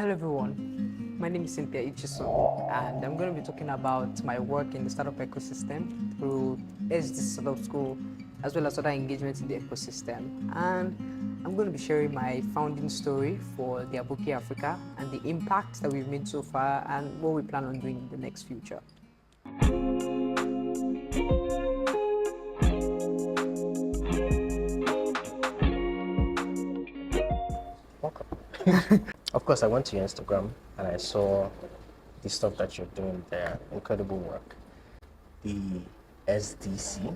Hello everyone, my name is Cynthia E, Chisom, and I'm going to be talking about my work in the startup ecosystem through SD Startup School as well as other engagements in the ecosystem. And I'm going to be sharing my founding story for the ABOKI Africa and the impact that we've made so far and what we plan on doing in the next future. Welcome. Of course, I went to your Instagram and I saw the stuff that you're doing there. Incredible work. The SDC,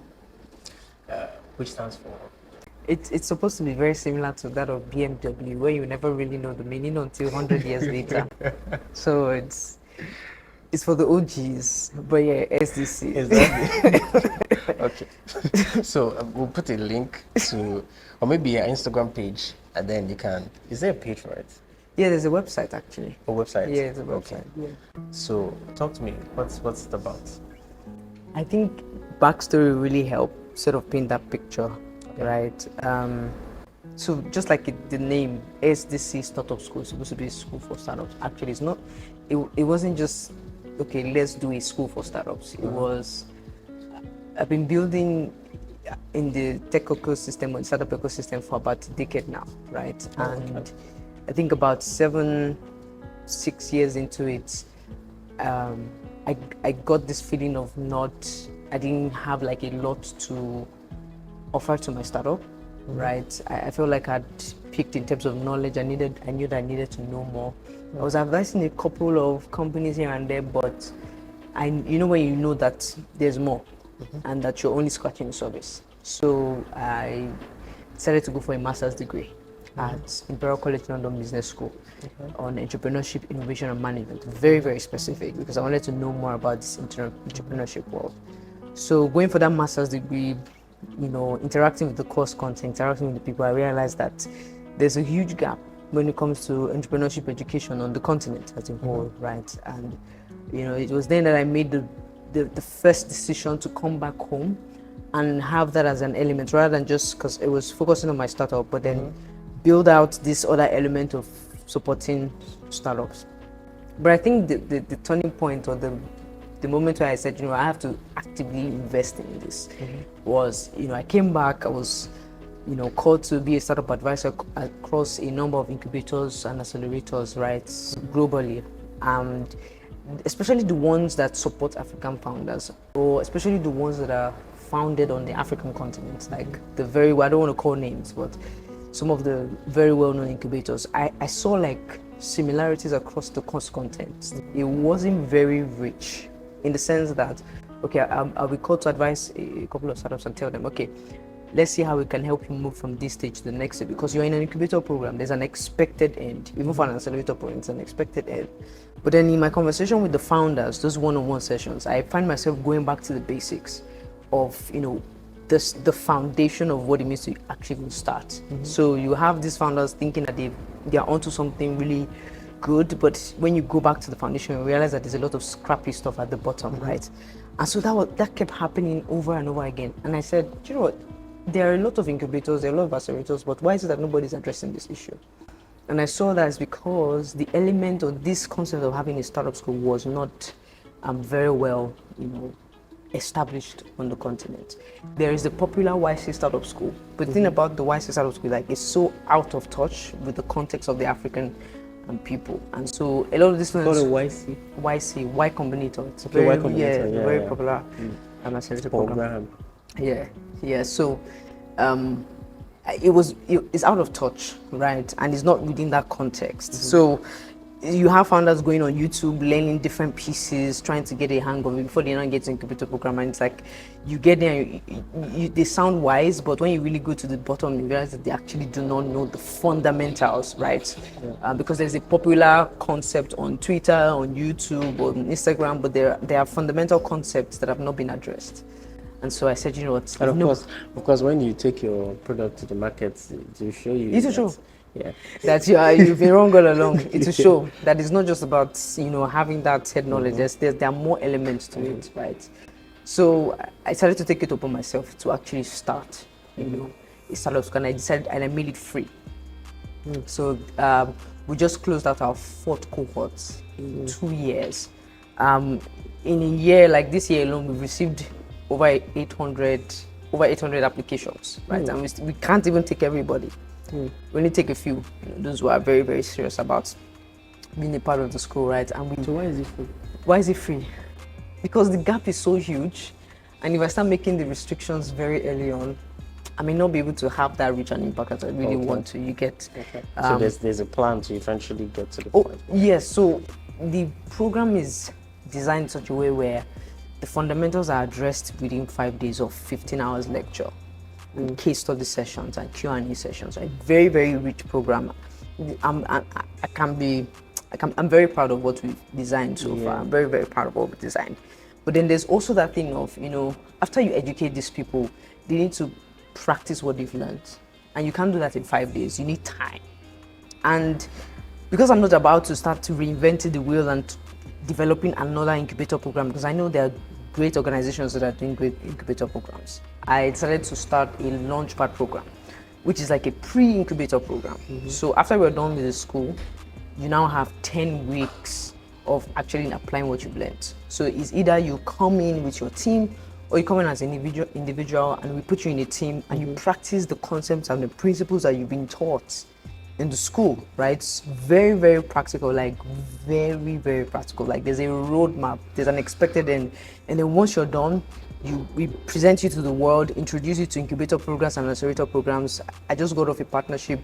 which stands for? It's supposed to be very similar to that of BMW, where you never really know the meaning until 100 years later. So it's for the OGs, but yeah, SDC. Exactly. Okay. So we'll put a link to, or maybe an Instagram page, and then you can. Is there a page for it? Yeah, there's a website actually. A website? Yeah, it's a website. Okay. Yeah. So talk to me. What's it about? I think backstory really helped sort of paint that picture, right? So just like the name SDC Startup School is supposed to be a school for startups. Actually, it's not. It wasn't just okay. Let's do a school for startups. It was. I've been building in the tech ecosystem or startup ecosystem for about a decade now, right? And I think about 6 years into it, I got this feeling of I didn't have like a lot to offer to my startup, right? I felt like I'd peaked in terms of knowledge. I knew that I needed to know more. I was advising a couple of companies here and there, but when you know that there's more and that you're only scratching the surface. So I decided to go for a master's degree at Imperial College London Business School on entrepreneurship, innovation and management. Very, very specific because I wanted to know more about this entrepreneurship world. So going for that master's degree, interacting with the course content, interacting with the people, I realized that there's a huge gap when it comes to entrepreneurship education on the continent as a whole, right? And it was then that I made the first decision to come back home and have that as an element rather than just because it was focusing on my startup, but then build out this other element of supporting startups. But I think the turning point or the moment where I said, I have to actively invest in this was, I came back, I was, called to be a startup advisor across a number of incubators and accelerators, right, globally. And especially the ones that support African founders, or especially the ones that are founded on the African continent, like I don't want to call names, but some of the very well-known incubators. I saw like similarities across the course content. It wasn't very rich in the sense that, okay, I'll be called to advise a couple of startups and tell them, okay, let's see how we can help you move from this stage to the next stage, because you're in an incubator program, there's an expected end. Even for an accelerator program, it's an expected end. But then in my conversation with the founders, those one-on-one sessions, I find myself going back to the basics of, the foundation of what it means to actually start. So you have these founders thinking that they're onto something really good, but when you go back to the foundation, you realize that there's a lot of scrappy stuff at the bottom, right? And so that kept happening over and over again. And I said, you know what? There are a lot of incubators, there are a lot of accelerators, but why is it that nobody's addressing this issue? And I saw that it's because the element or this concept of having a startup school was not very well, established on the continent. There is the popular YC Startup School, but the thing about the YC Startup School, like, it's so out of touch with the context of the African people, and so a lot of these students. YC, Y Combinator. It's very, very popular accelerator program. Yeah. So, it's out of touch, right? And it's not within that context. So you have founders going on YouTube, learning different pieces, trying to get a hang of it before they not get to incubator program. And it's like, you get there, they sound wise, but when you really go to the bottom, you realize that they actually do not know the fundamentals, right? Because there's a popular concept on Twitter, on YouTube, on Instagram, but there are fundamental concepts that have not been addressed. And so I said, you know what? And of course, when you take your product to the market, to show you. It's a show. Yeah. That you've been wrong all along. It's a show that is not just about having that head knowledge. There are more elements to it, right? So I started to take it upon myself to actually start, a startup school, and I decided, and I made it free. So we just closed out our 4th cohort in 2 years. In a year, like this year alone, we've received over 800 applications, right? And we can't even take everybody. We only take a few, those who are very, very serious about being a part of the school, right? And So why is it free? why is it free? Because the gap is so huge, and if I start making the restrictions very early on, I may not be able to have that reach and impact that I really want to. You get. So there's a plan to eventually get to the Oh, point. yes. So the program is designed in such a way where the fundamentals are addressed within 5 days of 15 hours lecture, and case study sessions and Q&A sessions. A very, very rich program. I'm very proud of what we've designed so far. I'm very, very proud of what we've designed. But then there's also that thing of, after you educate these people, they need to practice what they've learned. And you can't do that in 5 days. You need time. And because I'm not about to start to reinvent the wheel and developing another incubator program, because I know there are great organizations that are doing great incubator programs, I decided to start a launchpad program, which is like a pre-incubator program. So after we're done with the school, you now have 10 weeks of actually applying what you've learned. So it's either you come in with your team, or you come in as an individual and we put you in a team and you practice the concepts and the principles that you've been taught in the school, right? It's very, very practical, like very, very practical. Like there's a roadmap, there's an expected end. And then once you're done, we present you to the world, introduce you to incubator programs and accelerator programs. I just got off a partnership,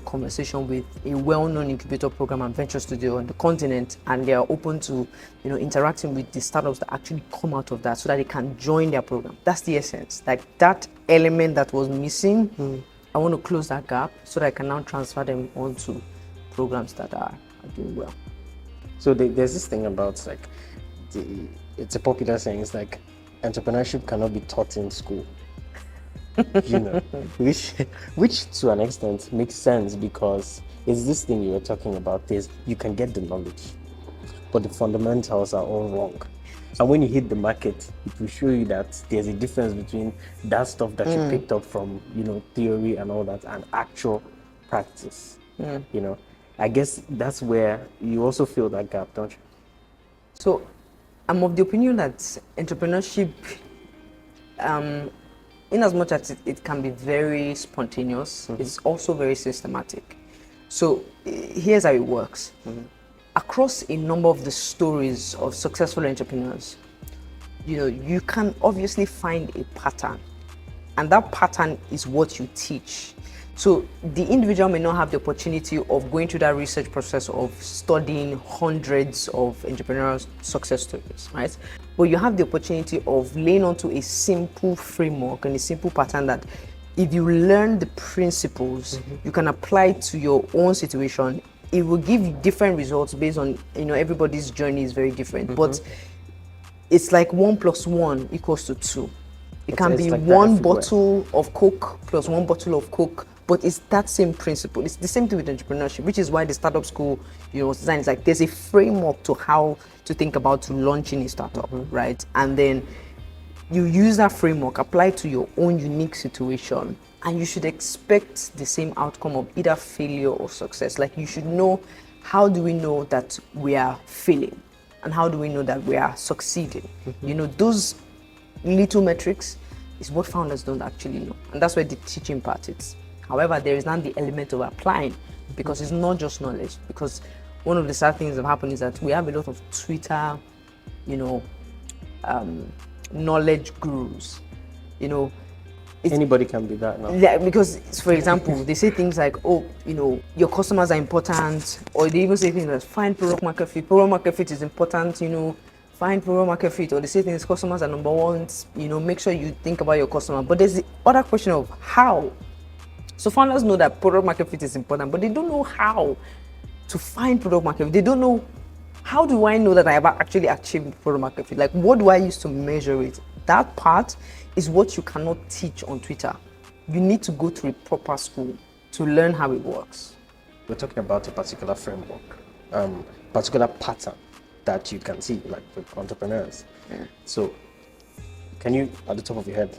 conversation with a well-known incubator program and venture studio on the continent, and they are open to, interacting with the startups that actually come out of that so that they can join their program. That's the essence. Like that element that was missing, I want to close that gap so that I can now transfer them onto programs that are doing well. So there's this thing about it's a popular saying, it's like entrepreneurship cannot be taught in school. Which to an extent makes sense, because it's this thing you were talking about, you can get the knowledge, but the fundamentals are all wrong. And when you hit the market, it will show you that there's a difference between that stuff that you picked up from, theory and all that, and actual practice. I guess that's where you also feel that gap, don't you? So I'm of the opinion that entrepreneurship, in as much as it can be very spontaneous, it's also very systematic. So here's how it works. Across a number of the stories of successful entrepreneurs, you can obviously find a pattern, and that pattern is what you teach. So the individual may not have the opportunity of going through that research process of studying hundreds of entrepreneurial success stories, right? But you have the opportunity of laying onto a simple framework and a simple pattern that if you learn the principles, you can apply it to your own situation. It will give you different results based on, everybody's journey is very different, but it's like 1 + 1 = 2. It can be like one bottle of Coke plus one bottle of Coke, but it's that same principle. It's the same thing with entrepreneurship, which is why the startup school, design is like there's a framework to how to think about launching a startup, right? And then you use that framework, apply it to your own unique situation, and you should expect the same outcome of either failure or success. Like you should know, how do we know that we are failing? And how do we know that we are succeeding? Those little metrics is what founders don't actually know. And that's where the teaching part is. However, there is not the element of applying, because it's not just knowledge. Because one of the sad things that happen is that we have a lot of Twitter, knowledge gurus. Anybody can be that now. Yeah, because for example, they say things like, your customers are important, or they even say things like find product market fit. Product market fit is important, find product market fit, or they say things customers are number one, make sure you think about your customer. But there's the other question of how. So founders know that product market fit is important, but they don't know how to find product market fit. They don't know, how do I know that I have actually achieved product market fit? Like, what do I use to measure it? That part is what you cannot teach on Twitter. You need to go to a proper school to learn how it works. We're talking about a particular framework, particular pattern that you can see, like with entrepreneurs. Yeah. So can you, at the top of your head,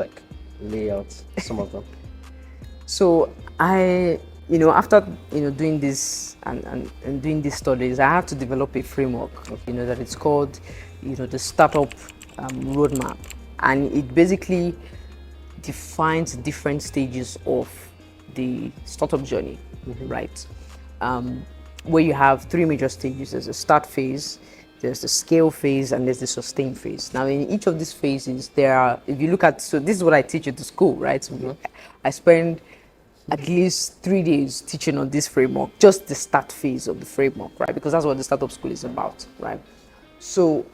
lay out some of them? So after doing this and doing these studies, I have to develop a framework, that it's called, the startup roadmap, and it basically defines different stages of the startup journey, right? Where you have three major stages. There's the start phase, there's the scale phase, and there's the sustain phase. Now, in each of these phases, there are, if you look at, so this is what I teach at the school, right? I spend at least 3 days teaching on this framework, just the start phase of the framework, right? Because that's what the startup school is about, right? So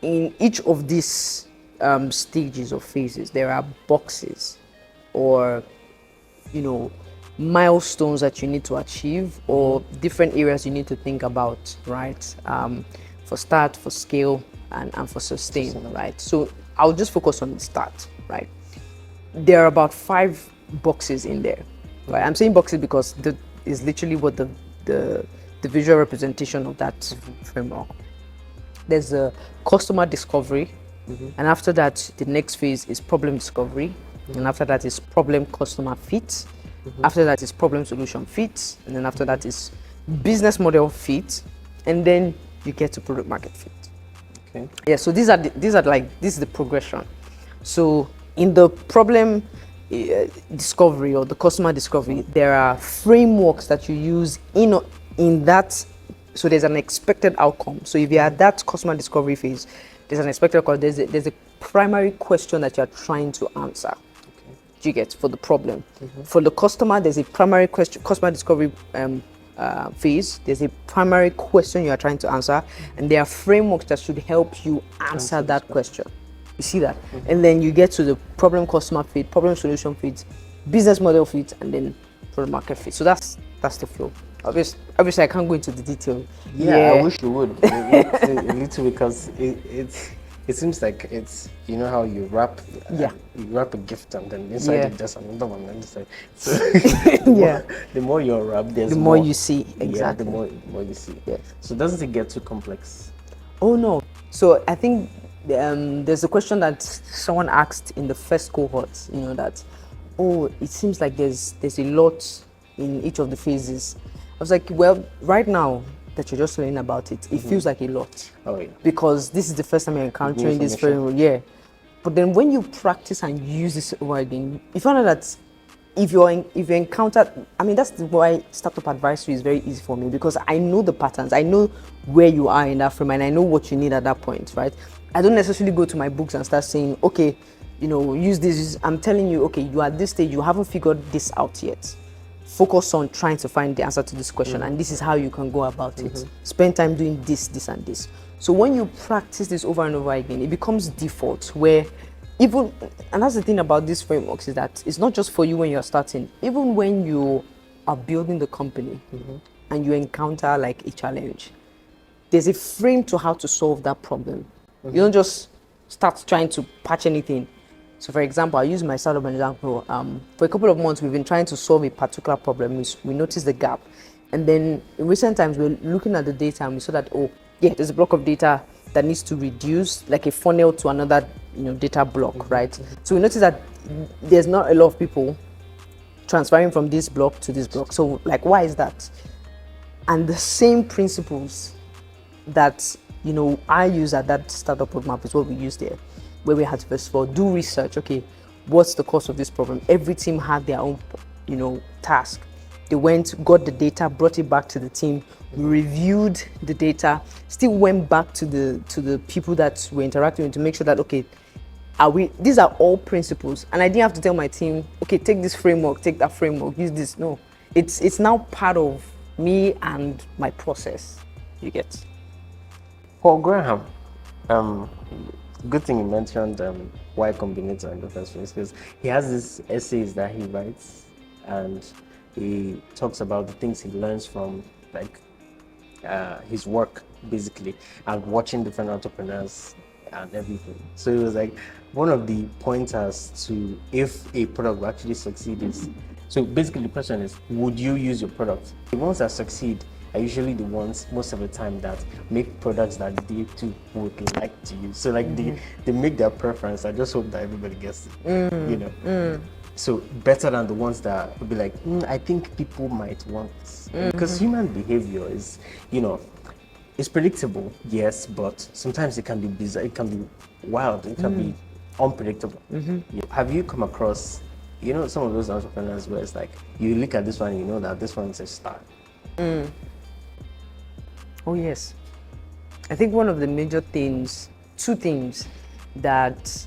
in each of these stages or phases, there are boxes or, milestones that you need to achieve, or different areas you need to think about, right? For start, for scale, and for sustain, right? So I'll just focus on the start, right? There are about 5 boxes in there, right? I'm saying boxes because that is literally what the visual representation of that framework. There's a customer discovery, and after that, the next phase is problem discovery, and after that is problem customer fit. After that is problem solution fit, and then after that is business model fit, and then you get to product market fit. Okay. Yeah. So this is the progression. So in the problem discovery or the customer discovery, there are frameworks that you use in that. So there's an expected outcome. So if you're at that customer discovery phase, there's an expected outcome. There's a primary question that you're trying to answer. You get for the problem. For the customer, there's a primary question, customer discovery phase. There's a primary question you are trying to answer, and there are frameworks that should help you answer that question. You see that? And then you get to the problem customer fit, problem solution fit, business model fit, and then product market fit. So that's the flow. Obviously I can't go into the detail. Yeah. I wish you would a little, because it seems like it's, how you wrap a gift and then inside it just another one, and it's like, so the more you wrap, the more you see. Exactly. Yeah, the more you see. Yeah. So doesn't it get too complex? Oh no. So I think there's a question that someone asked in the first cohort, that, it seems like there's a lot in each of the phases. I was like, well, right now that you're just learning about it, it feels like a lot. Oh yeah. Because this is the first time you're encountering this framework. Yeah. But then when you practice and use this over again, you find out that if you encounter, that's why startup advisory is very easy for me, because I know the patterns, I know where you are in that frame, and I know what you need at that point, right? I don't necessarily go to my books and start saying, okay, use this. I'm telling you, okay, you are at this stage, you haven't figured this out yet. Focus on trying to find the answer to this question, and this is how you can go about it. Spend time doing this, this, and this. So when you practice this over and over again, it becomes default, where and that's the thing about these frameworks, is that it's not just for you when you're starting. Even when you are building the company and you encounter like a challenge, there's a frame to how to solve that problem. You don't just start trying to patch anything. So for example, I use my startup as an example. For a couple of months, we've been trying to solve a particular problem. We noticed the gap. And then in recent times, we're looking at the data and we saw that, there's a block of data that needs to reduce, like a funnel to another data block, right? So we noticed that there's not a lot of people transferring from this block to this block. So like, why is that? And the same principles that, I use at that startup roadmap is what we use there, where we had to first of all do research. Okay, what's the cause of this problem? Every team had their own, task. They went, got the data, brought it back to the team, reviewed the data, still went back to the people that were interacting with to make sure that, okay, these are all principles. And I didn't have to tell my team, okay, take this framework, take that framework, use this. No, it's now part of me and my process. You get. Paul Graham, good thing you mentioned Y Combinator in the first place, because he has these essays that he writes, and he talks about the things he learns from his work, basically, and watching different entrepreneurs and everything. So it was like one of the pointers to if a product will actually succeed is, so basically the question is, would you use your product? The ones that succeed are usually the ones most of the time that make products that they too would like to use. So like they make their preference. I just hope that everybody gets it. So better than the ones that would be like, I think people might want this. Because human behavior is, it's predictable, yes, but sometimes it can be bizarre, it can be wild, it can be unpredictable. Have you come across, some of those entrepreneurs where it's like, you look at this one, you know that this one's a star? Oh yes. I think one of the major things, two things that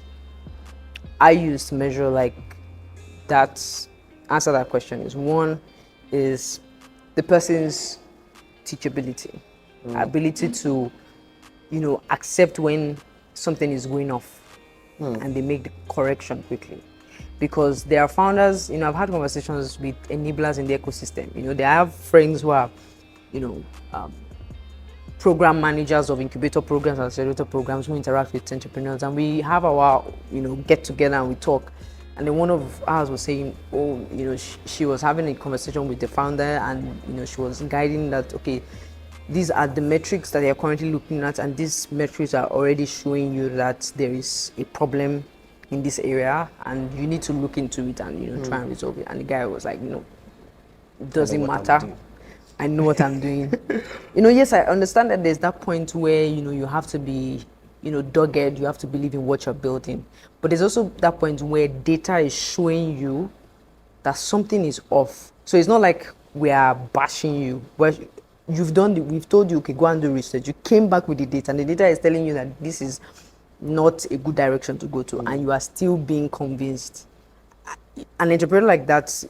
I use to measure answer that question is, one is the person's teachability, ability to, accept when something is going off and they make the correction quickly. Because there are founders, I've had conversations with enablers in the ecosystem. They have friends who are, program managers of incubator programs and accelerator programs who interact with entrepreneurs, and we have our get together and we talk. And then one of ours was saying, she was having a conversation with the founder, and she was guiding that, okay, these are the metrics that they are currently looking at, and these metrics are already showing you that there is a problem in this area and you need to look into it and try and resolve it. And the guy was like, doesn't matter, I know what I'm doing. Yes, I understand that there's that point where, you have to be, dogged, you have to believe in what you're building. But there's also that point where data is showing you that something is off. So it's not like we are bashing you, but we've told you, okay, go and do research. You came back with the data, and the data is telling you that this is not a good direction to go to, and you are still being convinced. An entrepreneur like that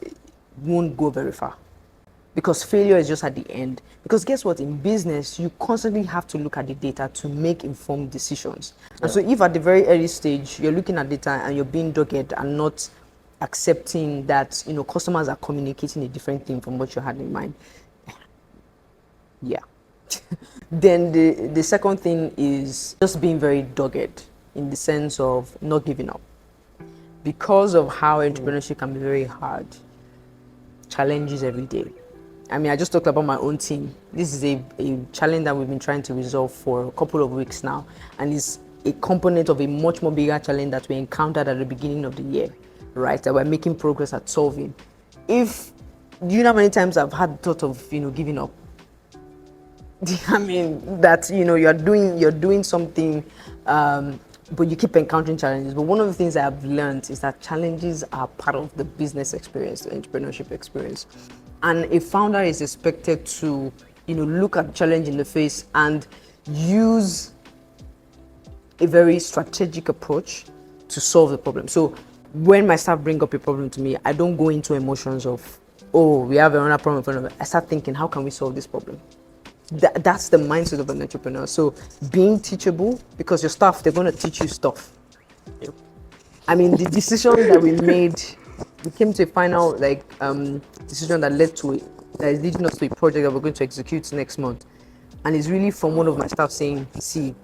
won't go very far. Because failure is just at the end. Because guess what? In business, you constantly have to look at the data to make informed decisions. And so if at the very early stage, you're looking at data and you're being dogged and not accepting that, customers are communicating a different thing from what you had in mind. Yeah. Then the second thing is just being very dogged in the sense of not giving up. Because of how entrepreneurship can be very hard, challenges every day. I just talked about my own team. This is a challenge that we've been trying to resolve for a couple of weeks now, and it's a component of a much more bigger challenge that we encountered at the beginning of the year, right? That we're making progress at solving. Do you know how many times I've had the thought of, giving up? That, you're doing something, but you keep encountering challenges. But one of the things I've learned is that challenges are part of the business experience, the entrepreneurship experience. And a founder is expected to, look at the challenge in the face and use a very strategic approach to solve the problem. So when my staff bring up a problem to me, I don't go into emotions of, we have another problem in front of us. I start thinking, how can we solve this problem? That's the mindset of an entrepreneur. So being teachable, because your staff, they're going to teach you stuff. The decision that we made, we came to a final decision that is leading us to a project that we're going to execute next month. And it's really from one of my staff saying, see,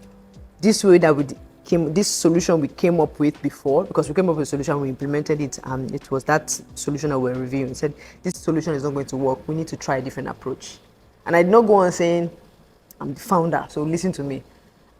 this solution we came up with before, because we came up with a solution, we implemented it, and it was that solution that we're reviewing. He said, this solution is not going to work. We need to try a different approach. And I did not go on saying, I'm the founder, so listen to me.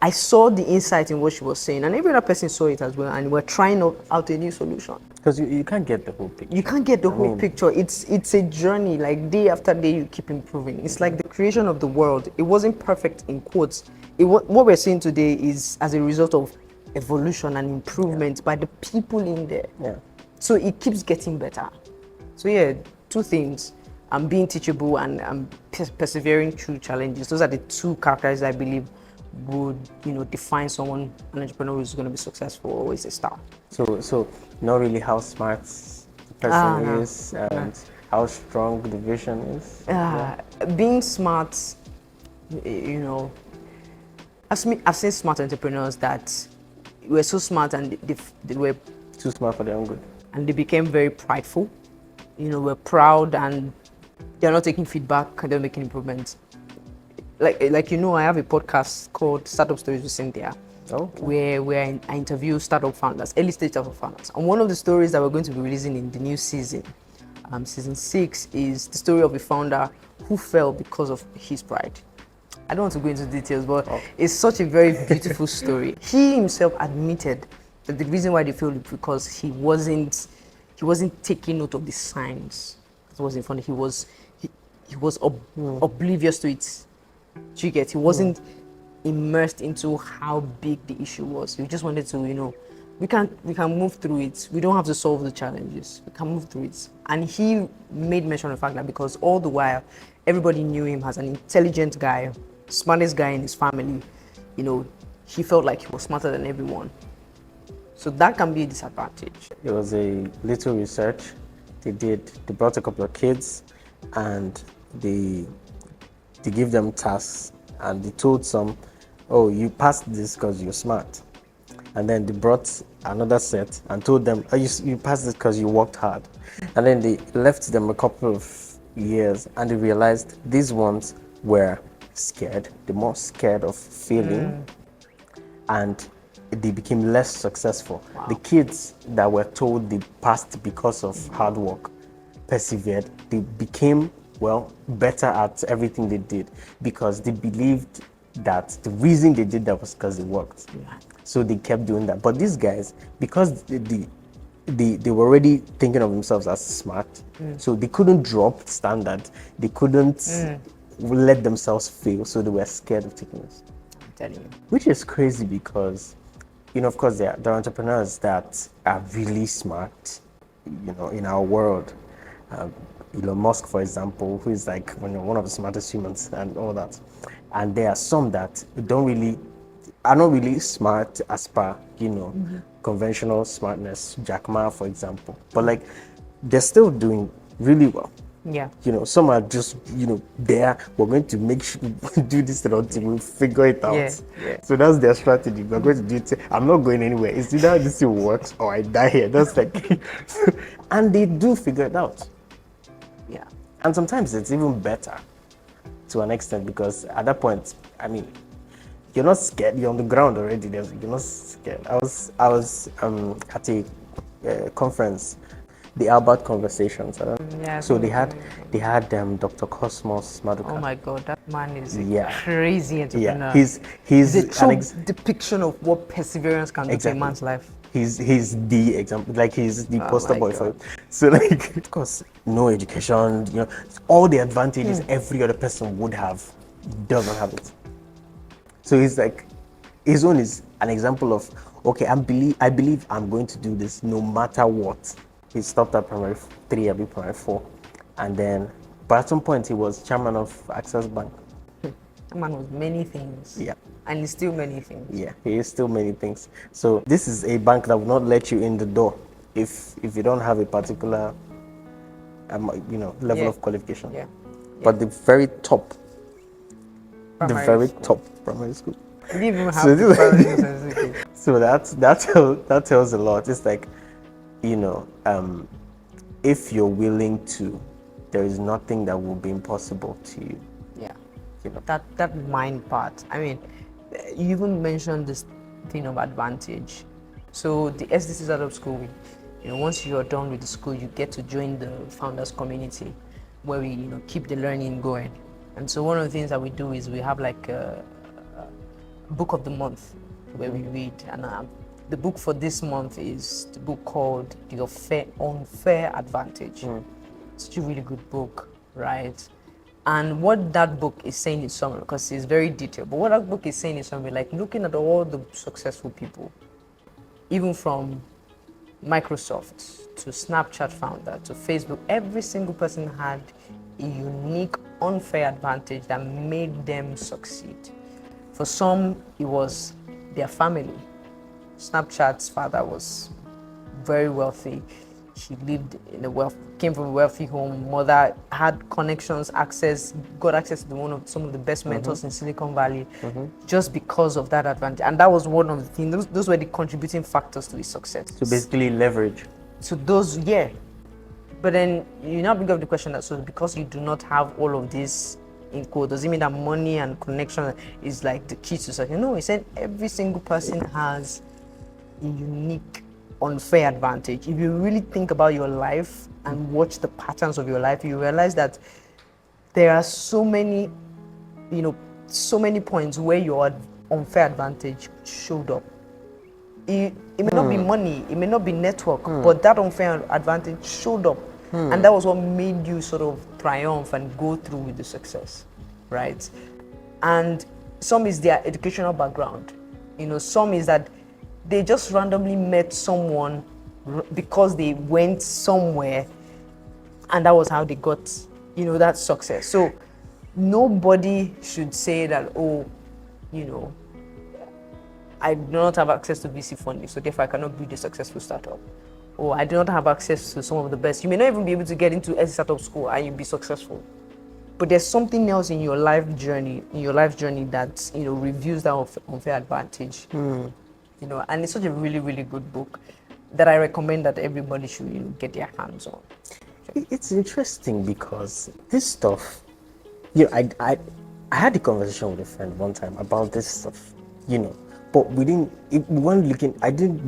I saw the insight in what she was saying, and every other person saw it as well, and we're trying out a new solution. Because you can't get the whole picture. You can't get the whole picture. It's a journey, like day after day you keep improving. It's like the creation of the world. It wasn't perfect in quotes. What we're seeing today is as a result of evolution and improvement by the people in there. Yeah. So it keeps getting better. So two things. I'm being teachable and I'm persevering through challenges. Those are the two characters I believe would define someone, an entrepreneur who's going to be successful or is a star. So not really how smart the person is and how strong the vision is. Being smart, I've seen smart entrepreneurs that were so smart and they were too smart for their own good, and they became very prideful. Were proud and they're not taking feedback and they're making improvements. I have a podcast called Startup Stories with Cynthia, where I interview startup founders, early stage startup founders. And one of the stories that we're going to be releasing in the new season, season 6, is the story of a founder who fell because of his pride. I don't want to go into details, but it's such a very beautiful story. He himself admitted that the reason why they failed is because he wasn't he wasn't taking note of the signs that was in front of him. He was oblivious to it. Do you get? He wasn't immersed into how big the issue was. He just wanted to, we can move through it. We don't have to solve the challenges. We can move through it. And he made mention of the fact that because all the while everybody knew him as an intelligent guy, smartest guy in his family, he felt like he was smarter than everyone. So that can be a disadvantage. It was a little research they did. They brought a couple of kids and they gave them tasks and they told some, oh, you passed this because you're smart. And then they brought another set and told them, oh, you passed this because you worked hard. And then they left them a couple of years and they realized these ones were scared. They're more scared of failing. And they became less successful. Wow. The kids that were told they passed because of hard work, persevered, they became, better at everything they did because they believed that the reason they did that was because it worked. Yeah. So they kept doing that. But these guys, because they were already thinking of themselves as smart, so they couldn't drop standard. They couldn't let themselves fail, so they were scared of taking this. I'm telling you. Which is crazy because, of course, there are entrepreneurs that are really smart, in our world. Elon Musk, for example, who is like one of the smartest humans and all that. And there are some that are not really smart as per, conventional smartness. Jack Ma, for example. But they're still doing really well. Yeah. Some are just, there, we're going to make sure do this until we figure it out. Yeah. So that's their strategy. We're going to do it. I'm not going anywhere. It's either this thing works or I die here. That's and they do figure it out. Yeah. And sometimes it's even better to an extent because at that point, you're not scared. You're on the ground already. You're not scared. I was at a conference, the Albert Conversations. So they had Dr. Cosmos Maduka. Oh my God, that man is a crazy entrepreneur. Yeah, he's the true depiction of what perseverance can do to a man's life. He's the example, he's the poster boy for it. So of course, no education, all the advantages every other person would have, doesn't have it. So he's his own is an example of, okay, I believe I'm going to do this no matter what. He stopped at primary 3, primary 4, and then, but at some point he was chairman of Access Bank. That man was many things. Yeah. And he's still many things. Yeah, he is still many things. So this is a bank that will not let you in the door if you don't have a particular, level of qualification. Yeah. But the very top, Primary primary school. We didn't even have the primary school. So that tells a lot. It's if you're willing to, there is nothing that will be impossible to you. Yeah. That mind part. You even mentioned this thing of advantage. So the SDCs out of school, once you're done with the school, you get to join the founders community where we, keep the learning going. And so one of the things that we do is we have a book of the month where we read. And the book for this month is the book called The Unfair Advantage. It's a really good book, right? And what that book is saying in summary, because it's very detailed, but what that book is saying in summary, looking at all the successful people, even from Microsoft to Snapchat founder to Facebook, every single person had a unique unfair advantage that made them succeed. For some, it was their family. Snapchat's father was very wealthy. He lived in came from a wealthy home. Mother had connections, got access to some of the best mentors in Silicon Valley, just because of that advantage. And that was one of the things. Those were the contributing factors to his success. So basically, leverage. So those, yeah. But then you now bring up the question that because you do not have all of this in quote, does it mean that money and connection is the key to success? No, he said every single person has a unique unfair advantage. If you really think about your life and watch the patterns of your life, you realize that there are so many points where your unfair advantage showed up. it may not be money, it may not be network, but that unfair advantage showed up. And that was what made you sort of triumph and go through with the success, right? And some is their educational background. Some is that they just randomly met someone because they went somewhere, and that was how they got, that success. So nobody should say that, oh, I do not have access to VC funding, so therefore I cannot build a successful startup. Or I do not have access to some of the best. You may not even be able to get into a startup school and you'll be successful. But there's something else in your life journey, that, reviews that unfair advantage. And it's such a really, really good book that I recommend that everybody should, get their hands on. It's interesting because this stuff, I had a conversation with a friend one time about this stuff, but we weren't looking, I didn't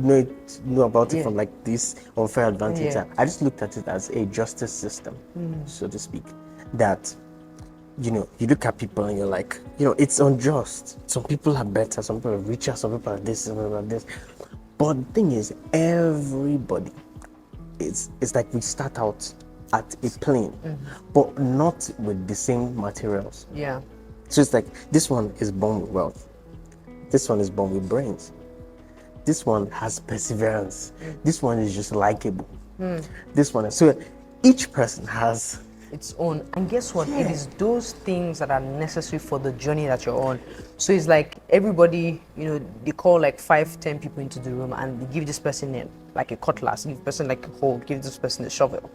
know about it from like this unfair advantage. Yeah. I just looked at it as a justice system, so to speak, that, you look at people and you're like, it's unjust. Some people are better, some people are richer, some people are this, some people are this. But the thing is, everybody, it's like we start out at a plane, but not with the same materials. Yeah. So it's like, this one is born with wealth. This one is born with brains. This one has perseverance. This one is just likable. This one is, so each person has its own. And guess what? It is those things that are necessary for the journey that you're on. So it's like everybody, they call like 5-10 people into the room and they give this person like a cutlass, give the person like a hoe, give this person a shovel.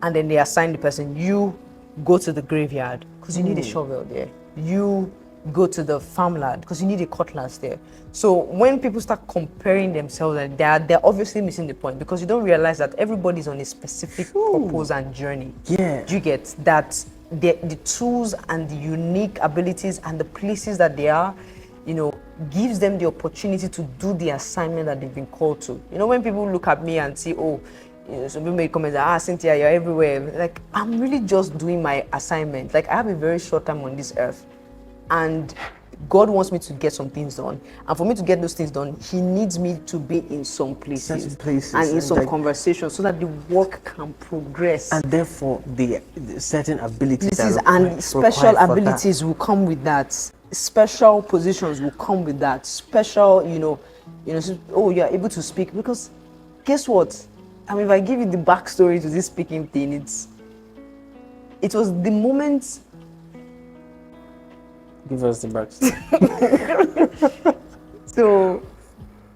And then they assign the person, you go to the graveyard because you need a shovel there. You go to the farmland because you need a cutlass there. So when people start comparing themselves, they're obviously missing the point, because you don't realize that everybody's on a specific purpose and journey. Yeah. You get that the tools and the unique abilities and the places that they are, gives them the opportunity to do the assignment that they've been called to. When people look at me and see, some people make comments, Cynthia, you're everywhere. Like, I'm really just doing my assignment. Like, I have a very short time on this earth. And God wants me to get some things done. And for me to get those things done, He needs me to be in some places and in some conversations so that the work can progress. And therefore, the certain abilities and special abilities will come with that. Special positions will come with that. Special, you're able to speak. Because guess what? If I give you the backstory to this speaking thing, it was the moment. Give us the backstory. So,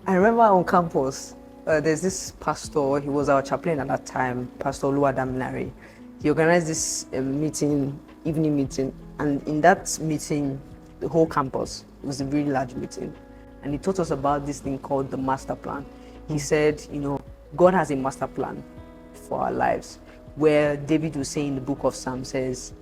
I remember on campus, there's this pastor. He was our chaplain at that time, Pastor Oluwadamilare. He organized this evening meeting, and in that meeting, the whole campus, it was a really large meeting, and he taught us about this thing called the master plan. He said, God has a master plan for our lives, where David was saying in the book of Psalms says,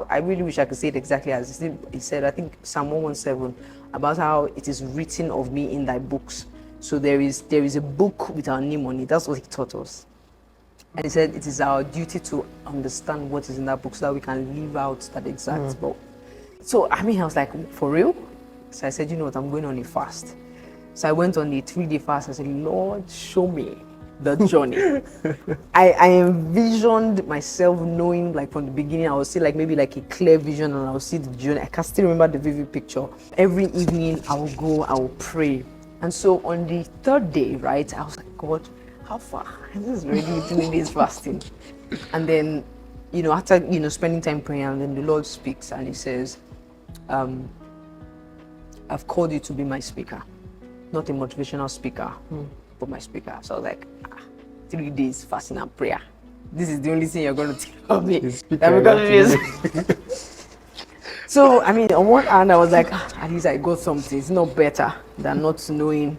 I really wish I could say it exactly as he said, I think Psalm 117, about how it is written of me in thy books. So there is a book with our name on it. That's what he taught us. And he said it is our duty to understand what is in that book so that we can live out that exact book. So, I was like, for real? So I said, you know what, I'm going on a fast. So I went on a 3-day fast. I said, Lord, show me the journey. I envisioned myself knowing, like from the beginning, I would see like maybe like a clear vision, and I would see the journey. I can still remember the vivid picture. Every evening I will go, I will pray. And so on the 3rd day, right, I was like, God, how far? This is already 3 days fasting. And then, after, spending time praying, and then the Lord speaks and He says, I've called you to be my speaker. Not a motivational speaker, but my speaker. So I was like, 3 days fasting and prayer. This is the only thing you're going to tell me. So, on one hand, I was like, at least I got something. It's not better than not knowing.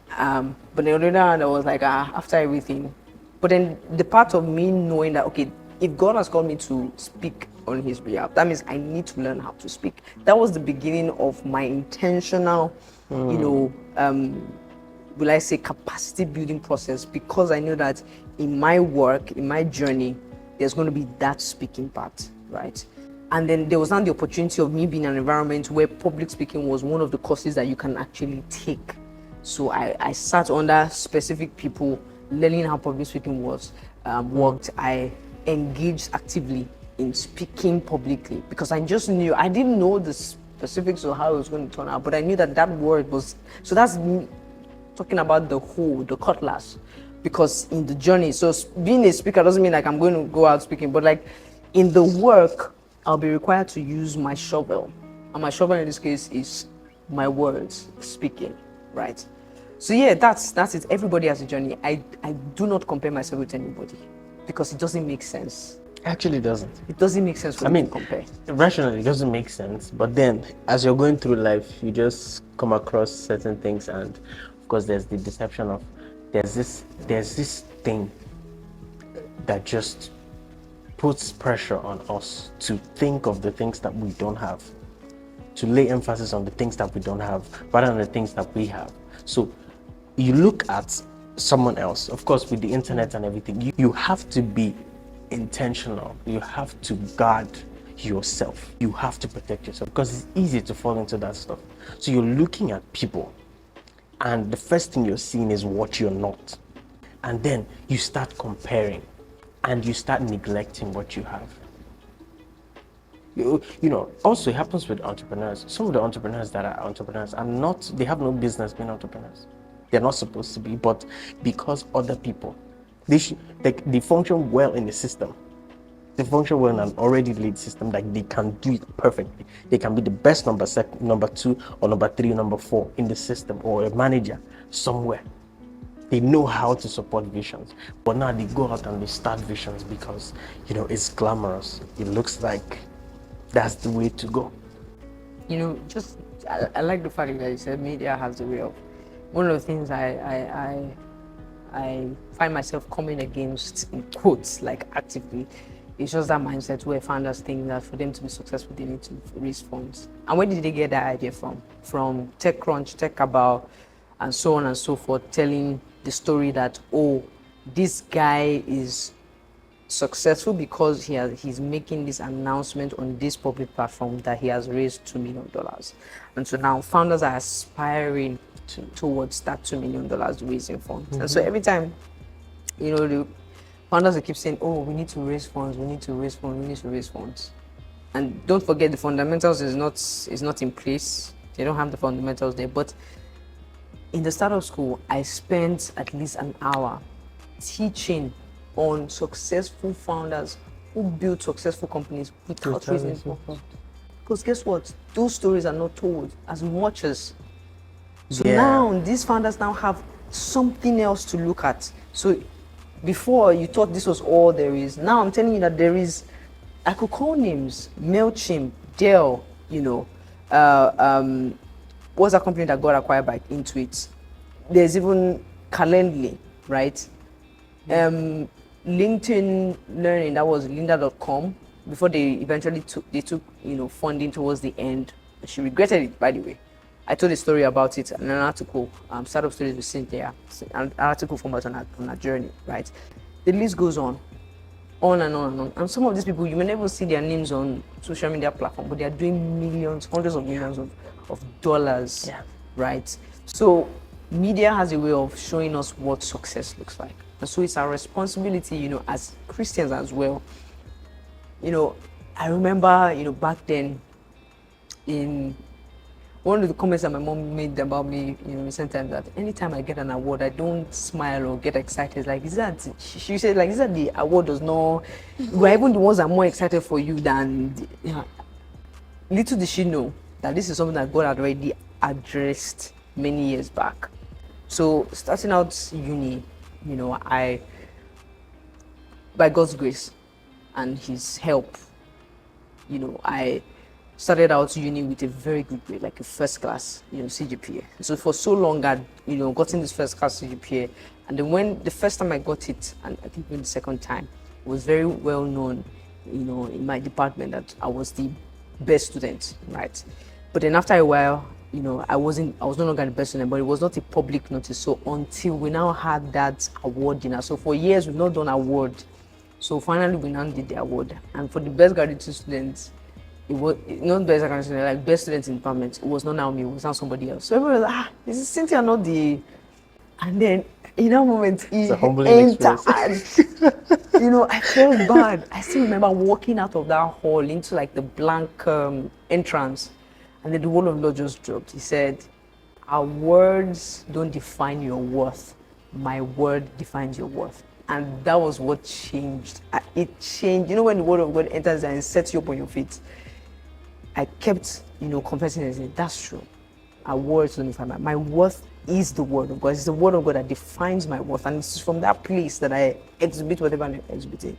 But on the other hand, I was like, after everything. But then the part of me knowing that, okay, if God has called me to speak on His behalf, that means I need to learn how to speak. That was the beginning of my intentional, will I say, capacity building process, because I knew that in my work, in my journey, there's going to be that speaking part, right? And then there was now the opportunity of me being in an environment where public speaking was one of the courses that you can actually take. So I sat under specific people, learning how public speaking was worked. I engaged actively in speaking publicly because I just knew, I didn't know the specifics of how it was going to turn out, but I knew that that word was, so that's me talking about the whole, the cutlass, because in the journey, so being a speaker doesn't mean like I'm going to go out speaking, but like in the work, I'll be required to use my shovel. And my shovel in this case is my words, speaking, right? So yeah, that's it. Everybody has a journey. I do not compare myself with anybody because it doesn't make sense. Actually doesn't. It doesn't make sense for me to compare. Rationally, it doesn't make sense. But then, as you're going through life, you just come across certain things, and of course, there's the deception of there's this thing that just puts pressure on us to think of the things that we don't have, to lay emphasis on the things that we don't have rather than the things that we have. So you look at someone else, of course, with the internet and everything, you have to be intentional. You have to guard yourself. You have to protect yourself because it's easy to fall into that stuff. So you're looking at people and the first thing you're seeing is what you're not. And then you start comparing and you start neglecting what you have. You know, also it happens with entrepreneurs. Some of the entrepreneurs that are entrepreneurs are not, they have no business being entrepreneurs. They're not supposed to be, but because other people, they function well in the system. They function well in an already laid system, like they can do it perfectly. They can be the best number 2 or number 3, number 4 in the system, or a manager somewhere. They know how to support visions, but now they go out and they start visions because, you know, it's glamorous. It looks like that's the way to go. You know, just I like the fact that you said media has the way of. One of the things I find myself coming against, in quotes, like actively, it's just that mindset where founders think that for them to be successful, they need to raise funds. And where did they get that idea from? From TechCrunch, TechCabal, and so on and so forth, telling the story that, oh, this guy is successful because he's making this announcement on this public platform that he has raised $2 million. And so now founders are aspiring towards that $2 million raising funds. Mm-hmm. And so every time, you know, the founders will keep saying, oh, we need to raise funds, we need to raise funds, we need to raise funds. And don't forget, the fundamentals is not in place. They don't have the fundamentals there. But in the startup school, I spent at least an hour teaching on successful founders who built successful companies without raising funds. Because guess what? Those stories are not told as much as. So now these founders now have something else to look at. So before you thought this was all there is. Now I'm telling you that there is, I could call names, MailChimp, Dell, you know, what's a company that got acquired by Intuit? There's even Calendly, right? LinkedIn Learning, that was lynda.com, before they eventually took you know, funding towards the end. She regretted it, by the way. I told a story about it in an article, Startup Stories with Cynthia, an article from us on our journey, right? The list goes on and on and on. And some of these people, you may never see their names on social media platform, but they are doing millions, hundreds of millions of dollars, right? So media has a way of showing us what success looks like. And so it's our responsibility, you know, as Christians as well. You know, I remember, you know, back then, in one of the comments that my mom made about me, you know, recent times, that anytime I get an award, I don't smile or get excited. It's like, is that, she said, like, is that the award does not, we're even the ones that are more excited for you than, you know. Little did she know that this is something that God had already addressed many years back. So starting out uni, you know, by God's grace and his help, you know, I started out uni with a very good grade, like a first class, you know, CGPA. So for so long, I'd, you know, gotten this first class CGPA. And then when the first time I got it, and I think even the second time, it was very well known, you know, in my department that I was the best student, right? But then after a while, you know, I was no longer the best student, but it was not a public notice. So until we now had that award dinner. So for years, we've not done award. So finally, we now did the award. And for the best graduate students, it was not best academic, like best student in department. It was not Naomi, it was now somebody else. So everybody was like, this is Cynthia, not the. And then in that moment, he It's a humbling experience. entered. I felt bad. I still remember walking out of that hall into like the blank entrance, and then the word of the Lord just dropped. He said, "Our words don't define your worth. My word defines your worth." And that was what changed. It changed. When the word of God enters and sets you up on your feet, I kept, confessing and saying, that's true. Our words don't define my worth is the word of God. It's the word of God that defines my worth. And it's from that place that I exhibit whatever I'm exhibiting.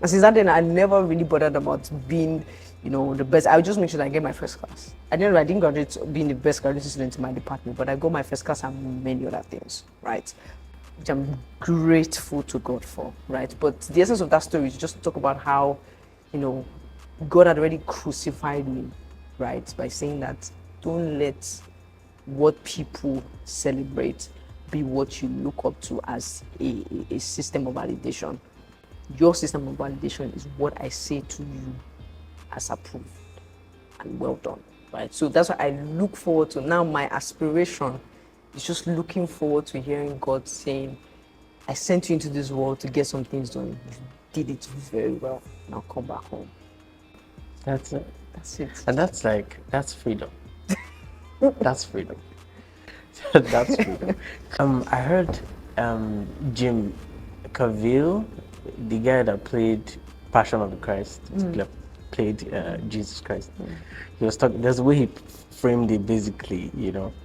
And since that day, I never really bothered about being, the best. I would just make sure that I get my first class. I didn't graduate being the best graduate student in my department, but I got my first class and many other things, right? Which I'm grateful to God for, right? But the essence of that story is just to talk about how, God had already crucified me, right? By saying that don't let what people celebrate be what you look up to as a system of validation. Your system of validation is what I say to you as approved and well done, right? So that's what I look forward to. Now my aspiration is just looking forward to hearing God saying, I sent you into this world to get some things done. You did it very well. Now come back home. That's it. That's it. And that's freedom. That's freedom. That's freedom. I heard Jim Caviezel, the guy that played Passion of the Christ, played Jesus Christ. He was talking, there's a way he framed it basically,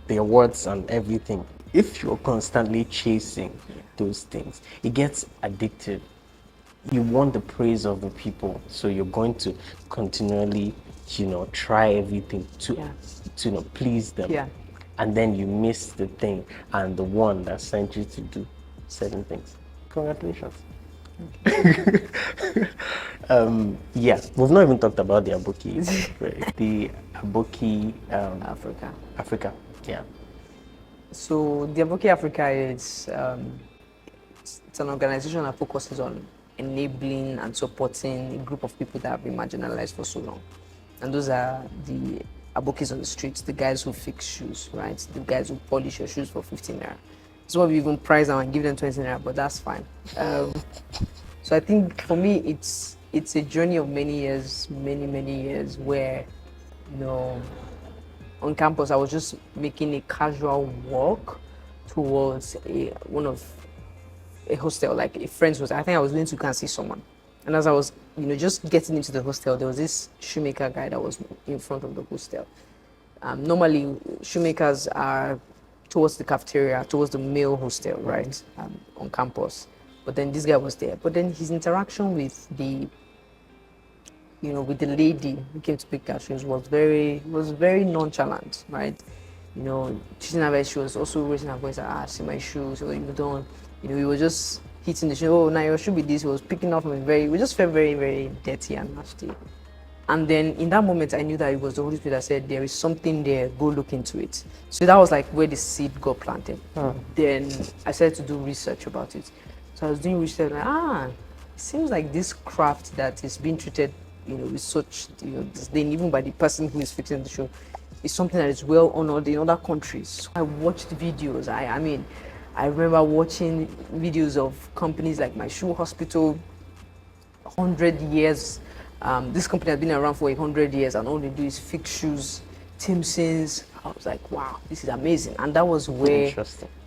the awards and everything. If you're constantly chasing those things, it gets addictive. You want the praise of the people, so you're going to continually, try everything to please them. Yeah. And then you miss the thing and the one that sent you to do certain things. Congratulations. We've not even talked about the ABOKI, right? The ABOKI Africa. Yeah. So the ABOKI Africa is it's an organization that focuses on enabling and supporting a group of people that have been marginalized for so long. And those are the ABOKIs on the streets, the guys who fix shoes, right? The guys who polish your shoes for 15 naira. That's why we even price them and give them 20 naira, but that's fine. So I think for me, it's a journey of many years, many years where, on campus, I was just making a casual walk towards a hostel, like a friend's hostel. I think I was going to go and see someone. And as I was, just getting into the hostel, there was this shoemaker guy that was in front of the hostel. Normally, shoemakers are towards the cafeteria, towards the male hostel, right, on campus. But then this guy was there. But then his interaction with the lady who came to pick her shoes was very nonchalant, right? Chisom, she was also raising her voice, see my shoes, so you don't, he was just hitting the shoe, oh, now your shoe be this. He was picking off me we just felt very, very dirty and nasty. And then in that moment, I knew that it was the Holy Spirit that said, there is something there, go look into it. So that was like where the seed got planted. Then I started to do research about it. So I was doing research, like, it seems like this craft that is being treated, with such, disdain, even by the person who is fixing the shoe, is something that is well honored in other countries. So I watched videos. I remember watching videos of companies like My Shoe Hospital, 100 years. This company has been around for 100 years and all they do is fix shoes, Timsons. I was like, wow, this is amazing. And that was where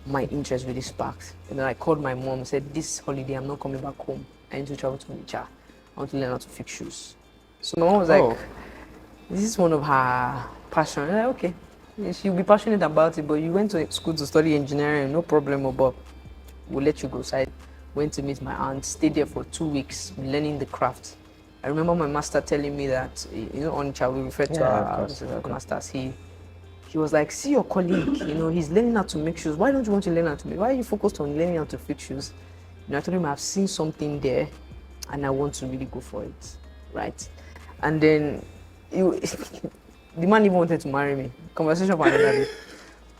my interest really sparked. And then I called my mom and said, this holiday, I'm not coming back home. I need to travel to Onitsha. I want to learn how to fix shoes. So my mom was like, this is one of her passions. Like, okay, she'll be passionate about it, but you went to school to study engineering, no problem, but we'll let you go. So I went to meet my aunt, stayed there for 2 weeks, learning the craft. I remember my master telling me that, Onitsha, we refer to our masters. He was like, see your colleague, he's learning how to make shoes. Why don't you want to learn how to make? Why are you focused on learning how to fix shoes? I told him I've seen something there and I want to really go for it, right? And then the man even wanted to marry me. Conversation for another day.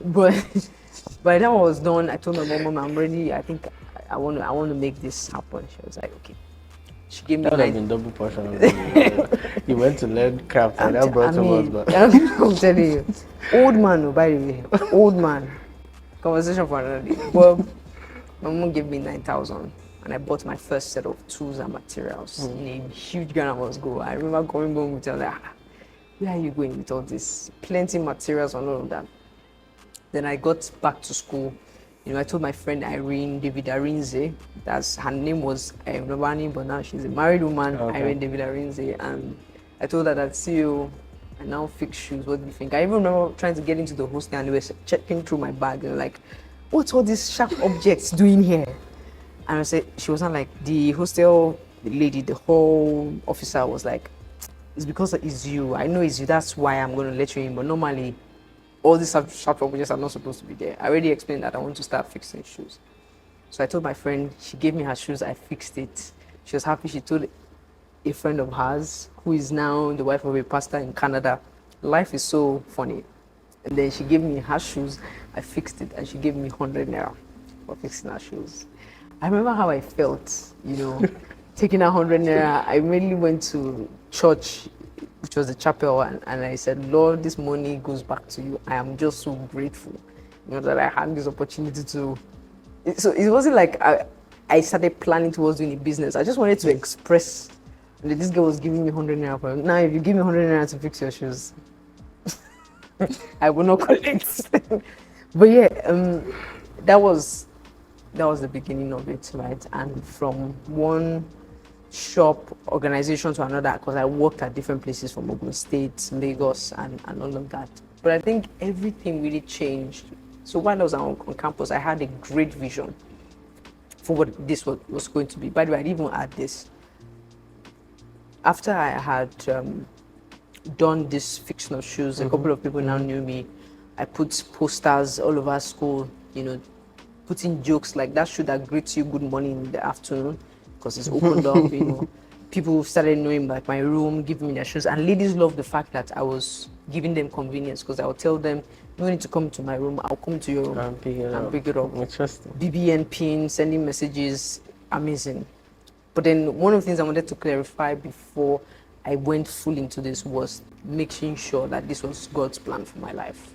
But by the time I was done, I told my mom, I'm ready. I think I want to make this happen. She was like, okay. She gave me That would have been double portion of money. You went to learn craft and that brought so much back. I'm telling you, old man, oh, by the way, old man. Conversation for another day. Well, my mom gave me 9,000, and I bought my first set of tools and materials in a huge grandma's go. I remember going home with her like, where are you going with all this? Plenty materials and all of that. Then I got back to school. You know, I told my friend Irene David Arinze, that's her name was, I remember her name, but now she's a married woman, Irene David Arinze, and I told her that, see you, I now fix shoes, what do you think? I even remember trying to get into the hostel and they were checking through my bag and like, what's all these sharp objects doing here? And I said, she was not like, the hostel lady, the whole officer was like, it's because it's you, I know it's you, that's why I'm going to let you in, but normally, all these sharp objects are not supposed to be there. I already explained that I want to start fixing shoes. So I told my friend, she gave me her shoes, I fixed it. She was happy. She told a friend of hers, who is now the wife of a pastor in Canada. Life is so funny. And then she gave me her shoes, I fixed it, and she gave me 100 naira for fixing her shoes. I remember how I felt, you know, taking 100 naira. I immediately went to church, which was the chapel, and I said, Lord, this money goes back to you. I am just so grateful, you know, that I had this opportunity to. So it wasn't like I started planning towards doing a business. I just wanted to express that this girl was giving me 100 naira for. Now, if you give me 100 naira to fix your shoes, I will not collect. But yeah, that was the beginning of it, right? And from one shop organization to another, because I worked at different places from Ogun State, Lagos, and all of that. But I think everything really changed. So while I was on campus, I had a great vision for what this was going to be. By the way, I didn't even add this. After I had done this fixing of shoes, a couple of people now knew me. I put posters all over school, you know, putting jokes like that shoe that greets you good morning in the afternoon, because it's opened up, you know. People started knowing like my room, giving me their shoes, and ladies loved the fact that I was giving them convenience, because I would tell them, you don't need to come to my room, I'll come to your room and pick it up. Interesting. BBN pin, sending messages, amazing. But then one of the things I wanted to clarify before I went full into this was making sure that this was God's plan for my life.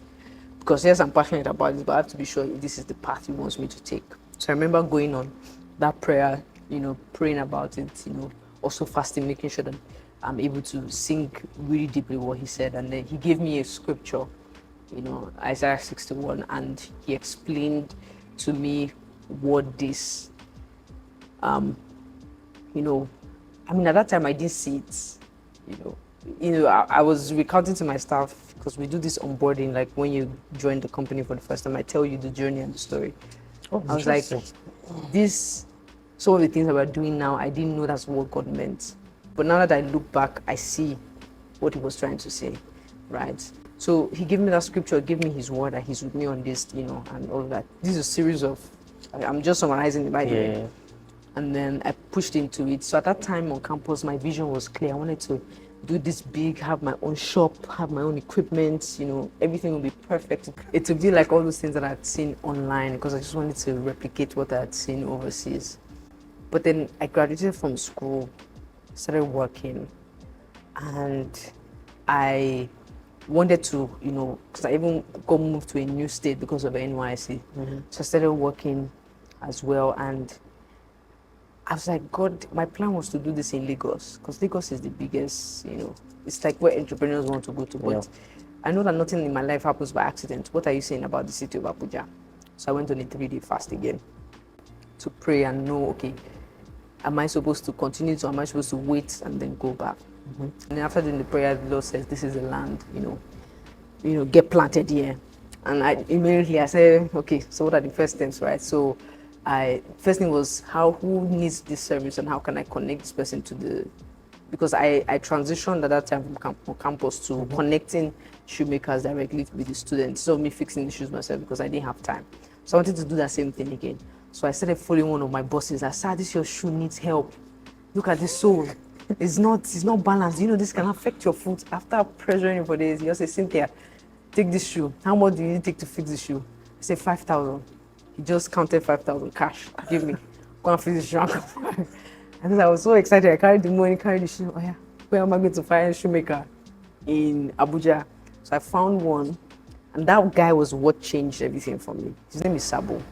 Because yes, I'm passionate about this, but I have to be sure this is the path He wants me to take. So I remember going on that prayer, you know, praying about it, you know, also fasting, making sure that I'm able to sink really deeply what He said. And then He gave me a scripture, you know, Isaiah 61, and He explained to me what this, you know, I mean, at that time I didn't see it, you know, I was recounting to my staff, because we do this onboarding, like when you join the company for the first time, I tell you the journey and the story. I was like, this, some of the things that we're doing now, I didn't know that's what God meant. But now that I look back, I see what He was trying to say, right? So He gave me that scripture, gave me His word, and He's with me on this, you know, and all of that. This is a series of, I'm just summarizing it by the way. And then I pushed into it. So at that time on campus, my vision was clear. I wanted to do this big, have my own shop, have my own equipment, you know, everything would be perfect. It would be like all those things that I'd seen online, because I just wanted to replicate what I had seen overseas. But then I graduated from school, started working, and I wanted to, you know, because I even got moved to a new state because of NYC. So I started working as well, and I was like, God, my plan was to do this in Lagos, because Lagos is the biggest, you know, it's like where entrepreneurs want to go to. But I know that nothing in my life happens by accident. What are you saying about the city of Abuja? So I went on a 3-day fast again to pray and know, okay, am I supposed to continue to, am I supposed to wait and then go back? And then after doing the prayer, the Lord says, this is the land, you know, get planted here. And I said, okay, so what are the first steps, right? So first thing was who needs this service and how can I connect this person to the, because I transitioned at that time from campus to connecting shoemakers directly with the students, so me fixing the shoes myself because I didn't have time. So I wanted to do that same thing again. So I started following one of my bosses. I said, this your shoe needs help. Look at this sole. It's not balanced. You know, this can affect your foot. After pressuring him for days, he just said, Cynthia, take this shoe. How much do you take to fix the shoe? I said, 5,000. He just counted 5,000 cash. Give me. Go and fix the shoe. And I was so excited. I carried the money, carried the shoe. Oh yeah, where am I going to find a shoemaker in Abuja? So I found one, and that guy was what changed everything for me. His name is Sabo.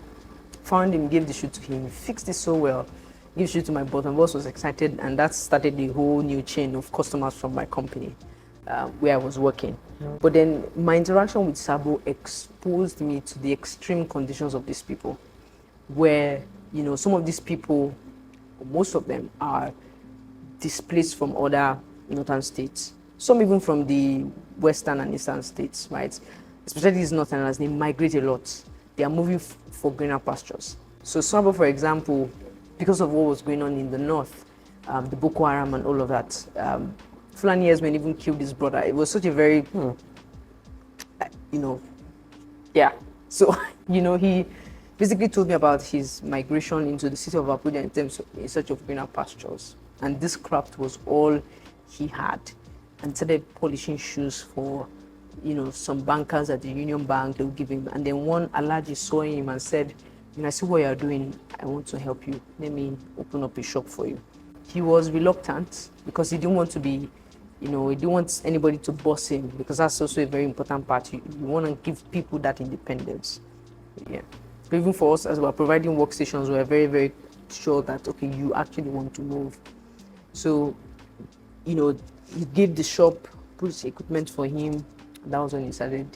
Found him, gave the shoe to him, fixed it so well. Gave the shoe to my boss. My boss was excited, and that started the whole new chain of customers from my company where I was working. But then my interaction with Sabo exposed me to the extreme conditions of these people, where some of these people, most of them, are displaced from other northern states. Some even from the western and eastern states, right? Especially these northerners, they migrate a lot. They are moving for greener pastures. So Sabo, for example, because of what was going on in the north, the Boko Haram and all of that, Fulani herdsmen even killed his brother. It was such a very, yeah. So, he basically told me about his migration into the city of Abuja in search of greener pastures. And this craft was all he had. And started polishing shoes for, some bankers at the Union Bank. They would give him. And then one Alaji saw him and said, I see what you're doing. I want to help you. Let me open up a shop for you. He was reluctant because he didn't want to be, he didn't want anybody to boss him, because that's also a very important part. You want to give people that independence. Yeah. But even for us, as we're providing workstations, we're very, very sure that, okay, you actually want to move. So, he gave the shop, put equipment for him. That was when he started,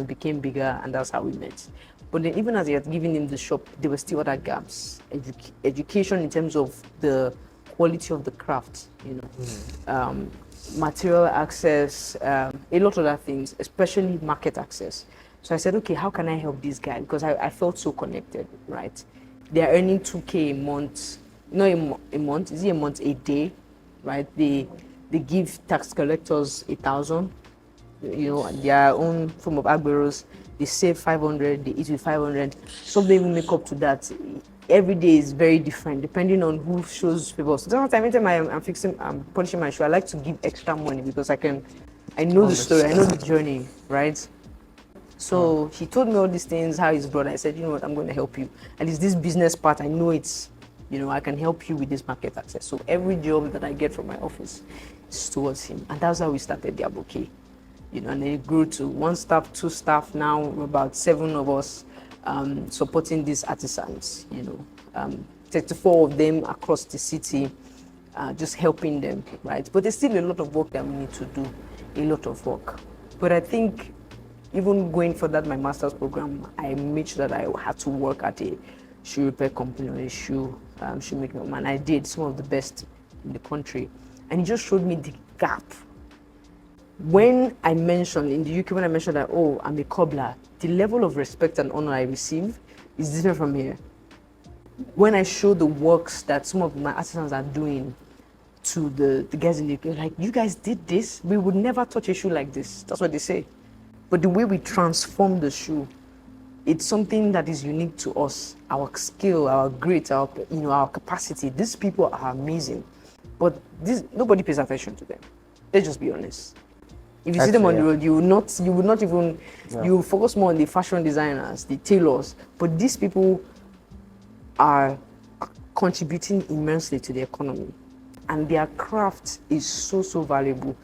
became bigger, and that's how we met. But then even as he had given him the shop, there were still other gaps. Education in terms of the quality of the craft, material access, a lot of other things, especially market access. So I said, okay, how can I help this guy? Because I felt so connected, right? They are earning 2K a month, not a month, is it a month, a day, right? They give tax collectors 1,000, their own form of agberos. They save 500, they eat with 500. Some they even make up to that. Every day is very different depending on who shows favor. So anytime I'm polishing my shoe, I like to give extra money because I know the story, I know the journey, right? So he told me all these things, how his brother. I said, you know what, I'm going to help you. And it's this business part, I know it's, I can help you with this market access. So every job that I get from my office is towards him. And that's how we started the ABOKI. And then it grew to 1 staff, 2 staff, now about 7 of us supporting these artisans, 34 of them across the city, just helping them, right? But there's still a lot of work that we need to do, a lot of work. But I think even going for that, my master's program, I made sure that I had to work at a shoe repair company or a shoemaking, and I did some of the best in the country. And it just showed me the gap. When I mentioned in the UK, when I mentioned that, oh, I'm a cobbler, the level of respect and honor I receive is different from here. When I show the works that some of my artisans are doing to the guys in the UK, like, you guys did this, we would never touch a shoe like this. That's what they say. But the way we transform the shoe, it's something that is unique to us. Our skill, our grit, our capacity. These people are amazing, but nobody pays attention to them. Let's just be honest. If you see them on the road, you would not even, you focus more on the fashion designers, the tailors, but these people are contributing immensely to the economy, and their craft is so valuable.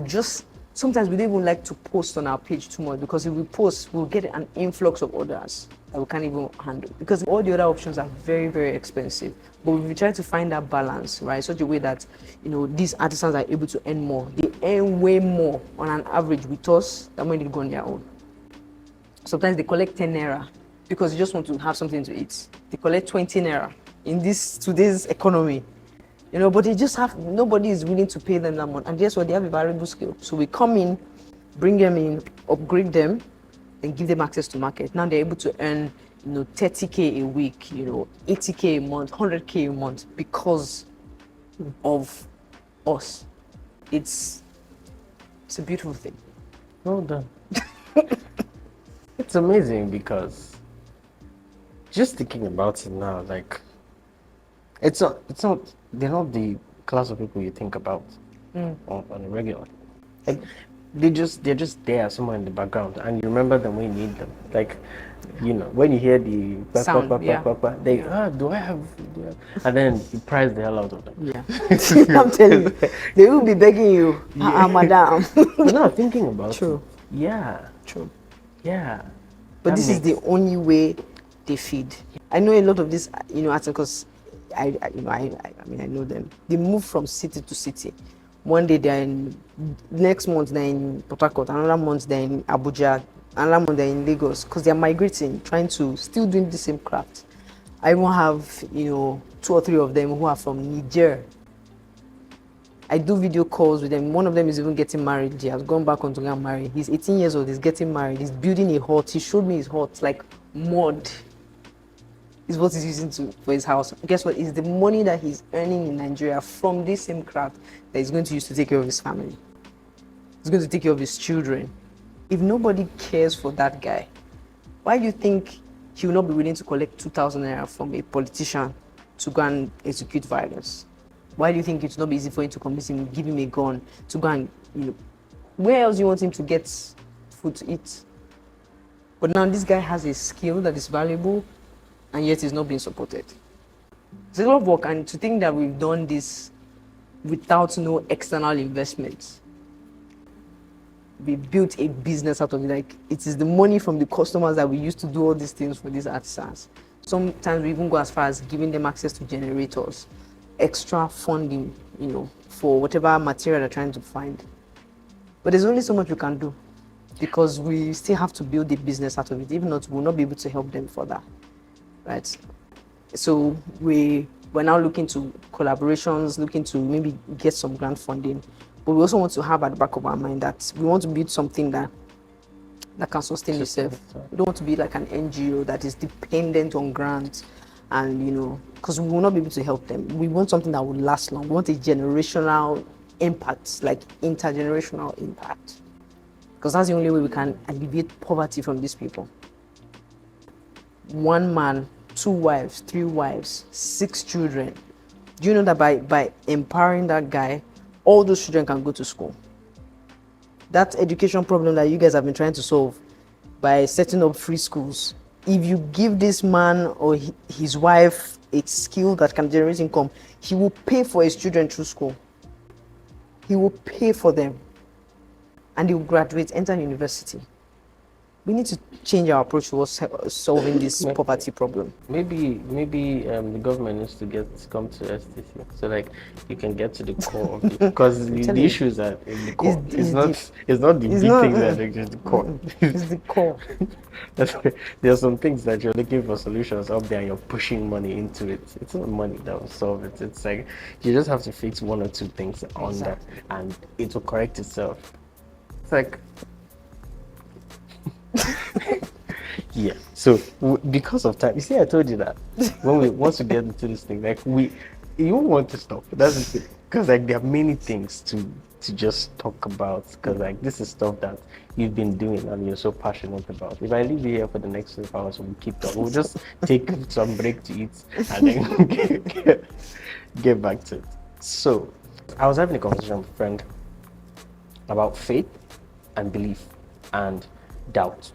Just sometimes we don't even like to post on our page too much, because if we post, we'll get an influx of orders that we can't even handle, because all the other options are very, very expensive. But we try to find that balance, right, such a way that these artisans are able to earn more. They earn way more on an average with us than when they go on their own. Sometimes they collect 10 naira because they just want to have something to eat. They collect 20 naira in today's economy. But they just nobody is willing to pay them that much. And guess what? They have a valuable skill. So we come in, bring them in, upgrade them, and give them access to market. Now they're able to earn, 30K a week, 80K a month, 100K a month because of us. It's a beautiful thing. Well done. It's amazing, because just thinking about it now, like, they're not the class of people you think about on a regular. Like, they're just there somewhere in the background, and you remember them when you need them. Like, You know, when you hear the Sound, yeah. they do I have, and then you price the hell out of them. Yeah. I'm telling you, they will be begging you, madam. But now thinking about True. it, yeah, True. yeah. But that this is the makes- only way they feed. I know a lot of these, articles. I mean, I know them. They move from city to city. One day they're in, next month they're in Port Harcourt, another month they're in Abuja, another month they're in Lagos, because they're migrating, trying to still doing the same craft. I even have, 2 or 3 of them who are from Niger. I do video calls with them. One of them is even getting married. He has gone back on to get married. He's 18 years old. He's getting married. He's building a hut. He showed me his hut, like mud is what he's using for his house. Guess what? It's the money that he's earning in Nigeria from this same craft that he's going to use to take care of his family. He's going to take care of his children. If nobody cares for that guy, why do you think he will not be willing to collect 2,000 naira from a politician to go and execute violence? Why do you think it's not easy for him to convince him, give him a gun, to go and, where else do you want him to get food to eat? But now this guy has a skill that is valuable, and yet is not being supported. It's a lot of work, and to think that we've done this without no external investment. We built a business out of it. Like, it is the money from the customers that we use to do all these things for these artisans. Sometimes we even go as far as giving them access to generators, extra funding, for whatever material they're trying to find. But there's only so much we can do, because we still have to build a business out of it. If not, we'll not be able to help them for that. Right? So we're now looking to collaborations, looking to maybe get some grant funding. But we also want to have at the back of our mind that we want to build something that can sustain itself. We don't want to be like an NGO that is dependent on grants, and because we will not be able to help them. We want something that will last long. We want a generational impact, like intergenerational impact, because that's the only way we can alleviate poverty from these people. 1 man, 2 wives, 3 wives, 6 children. Do you know that by empowering that guy, all those children can go to school? That education problem that you guys have been trying to solve by setting up free schools, if you give this man or his wife a skill that can generate income, he will pay for his children through school. He will pay for them, and they will graduate, enter university. We need to change our approach towards solving this poverty problem. Maybe the government needs to come to STC, so like you can get to the core of it, because the issues are in the core. It's not the big things that are just the core. It's the core. There are some things that you're looking for solutions up there, and you're pushing money into it. It's not money that will solve it. It's like you just have to fix 1 or 2 things on that, and it will correct itself. It's like. Yeah, so because of time, you see, I told you that once we get into this thing, like you won't want to stop. That's the thing, because like there are many things to just talk about, because like this is stuff that you've been doing and you're so passionate about. If I leave you here for the next 2 hours, we'll keep talking. We'll just take some break to eat and then get back to it. So I was having a conversation with a friend about faith and belief and doubt.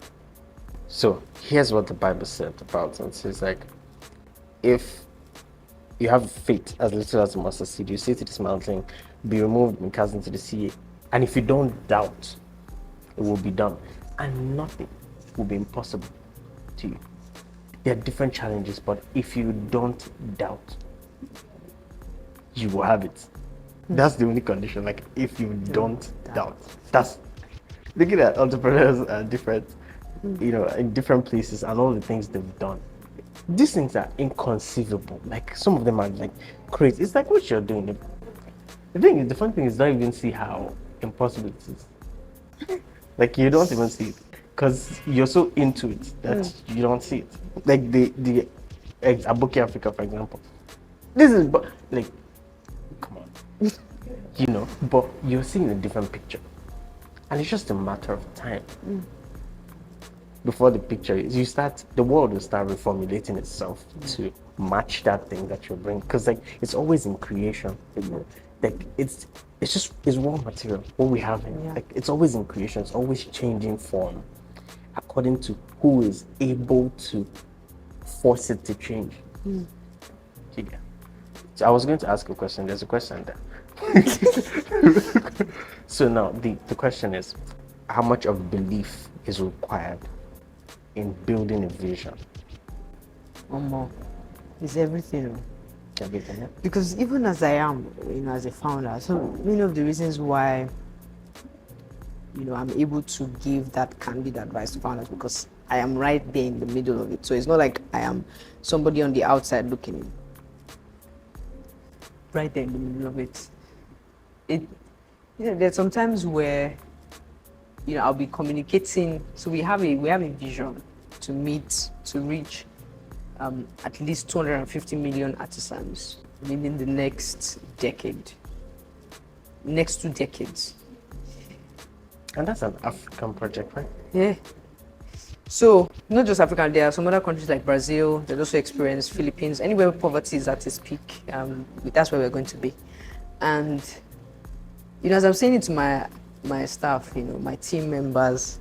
So here's what the Bible said about it. It says, like, if you have faith as little as a mustard seed, you say to this mountain, be removed and cast into the sea, and if you don't doubt, it will be done, and nothing will be impossible to you. There are different challenges, but if you don't doubt, you will have it. That's the only condition. Like, if you don't doubt, that's looking at entrepreneurs are different, in different places, and all the things they've done. These things are inconceivable. Like, some of them are like crazy. It's like what you're doing. The fun thing is not even see how impossible it is. Like, you don't even see it because you're so into it that you don't see it. Like the ABOKI Africa, for example. This is like, come on, but you're seeing a different picture, and it's just a matter of time. Before the picture is, the world will start reformulating itself to match that thing that you're bringing. Because like it's always in creation. Like it's raw material. What we have, like it's always in creation. It's always changing form, according to who is able to force it to change. Yeah. So I was going to ask a question. There's a question there. So now the question is, how much of belief is required in building a vision? More. It's everything. Everything, yeah? Because even as I am, as a founder, so many of the reasons why, I'm able to give that candid advice to founders, because I am right there in the middle of it. So it's not like I am somebody on the outside looking in. Right there in the middle of it. There's some times where, I'll be communicating. So we have a vision to reach at least 250 million artisans within the next decade, next 2 decades. And that's an African project, right? Yeah. So not just Africa, there are some other countries like Brazil that also experience, Philippines, anywhere where poverty is at its peak. That's where we're going to be. And as I'm saying it to my staff, my team members,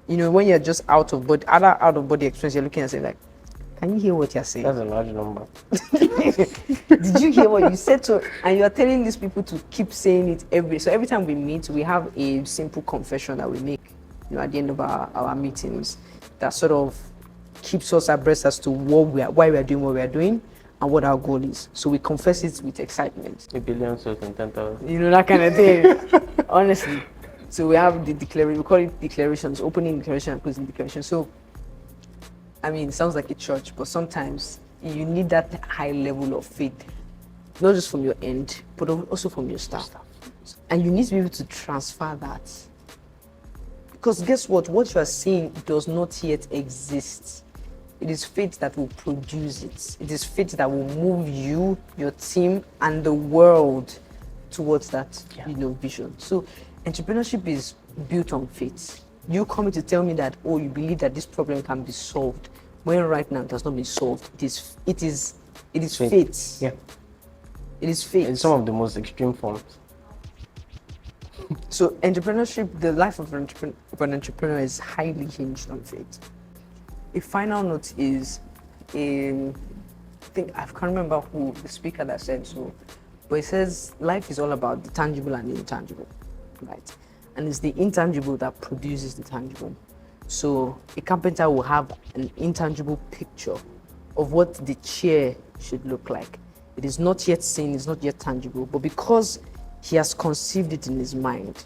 when you're just out of body experience, you're looking and saying like, can you hear what you're saying? That's a large number. Did you hear what you said? And you're telling these people to keep saying it every time we meet, we have a simple confession that we make, at the end of our meetings, that sort of keeps us abreast as to why we are doing what we are doing and what our goal is. So we confess it with excitement. 1 billion souls in 10,000. That kind of thing. Honestly. So we have the declaration, we call it declarations, opening declaration and closing declaration. So it sounds like a church, but sometimes you need that high level of faith, not just from your end, but also from your staff. And you need to be able to transfer that. Because guess what? What you are seeing does not yet exist. It is faith that will produce it. It is faith that will move you, your team, and the world towards that vision. So entrepreneurship is built on faith. You coming to tell me that, you believe that this problem can be solved, when right now it has not been solved. It is faith. Yeah. It is faith. In some of the most extreme forms. So entrepreneurship, the life of an entrepreneur is highly hinged on faith. A final note is, I can't remember who the speaker that said so, but it says life is all about the tangible and the intangible, right? And it's the intangible that produces the tangible. So a carpenter will have an intangible picture of what the chair should look like. It is not yet seen, it's not yet tangible, but because he has conceived it in his mind,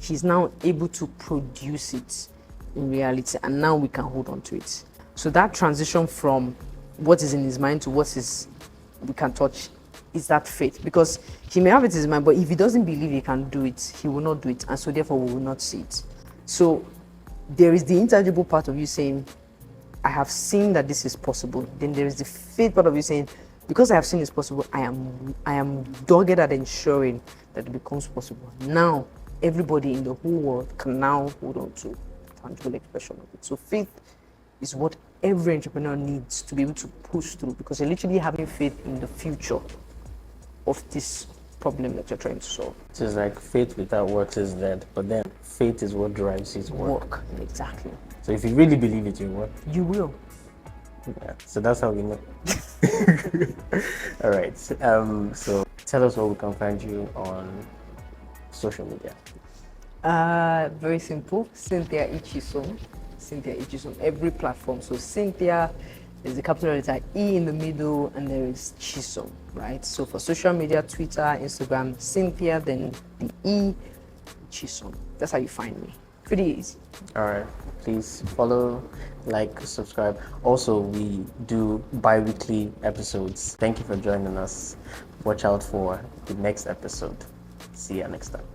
he's now able to produce it in reality, and now we can hold on to it. So that transition from what is in his mind to what is we can touch is that faith, because he may have it in his mind, but if he doesn't believe he can do it, he will not do it, and so therefore we will not see it. So there is the intangible part of you saying, I have seen that this is possible. Then there is the faith part of you saying, because I have seen it's possible, I am dogged at ensuring that it becomes possible. Now everybody in the whole world can now hold on to the tangible expression of it. So faith is what every entrepreneur needs to be able to push through, because you're literally having faith in the future of this problem that you're trying to solve. It's like faith without works is dead, but then faith is what drives his work. Exactly. So if you really believe it, you work. You will. Yeah, so that's how we know. All right. So tell us where we can find you on social media. Very simple. Cynthia E. Chisom. Cynthia E. Chisom. Every platform. So Cynthia, there's a capital letter E in the middle, and there is Chisom, right? So for social media, Twitter, Instagram, Cynthia, then the E, Chisom. That's how you find me. Pretty easy. All right. Please follow, like, subscribe. Also, we do bi-weekly episodes. Thank you for joining us. Watch out for the next episode. See you next time.